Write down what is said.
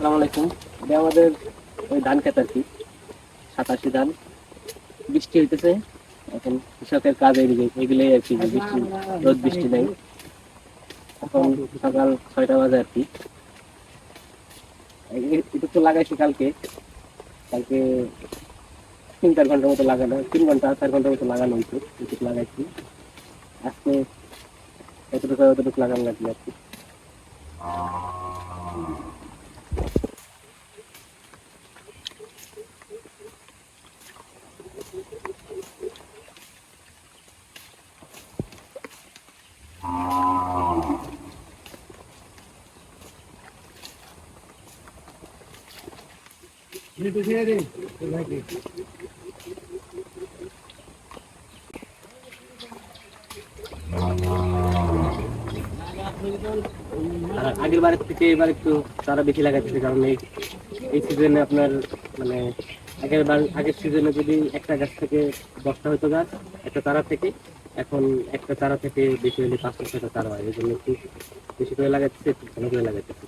আসসালামু আলাইকুম। এটা আমাদের ওই ধান ক্ষেত আর কি, 87 ধান। বৃষ্টি হইতেছে এখন, কৃষকের কাজ এগুলোই আর কি, যে বৃষ্টি, রোদ বৃষ্টি নেই। এখন সকাল 6টা বাজে আর কি। এটা তো লাগাইছি কালকে কালকে 3-4 ঘন্টার মতো লাগানো, 3 ঘন্টা 4 ঘন্টার মতো লাগানো হয়েছে। এটুকু লাগাইছি আজকে, এতটুকু লাগানো লাগবে আর কি। আর আগের বারের থেকে এবার একটু চারা বেশি লাগাইতেছে, কারণ এই এই সিজনে আপনার মানে আগের সিজনে যদি একটা গাছ থেকে 10টা হতো গাছ একটা চারা থেকে, এখন একটা চারা থেকে বেশি হলে 5-6টা চারা হয়। এই জন্য একটু বেশি করে লাগাইতেছে, একটু ভালো করে লাগাইতেছে।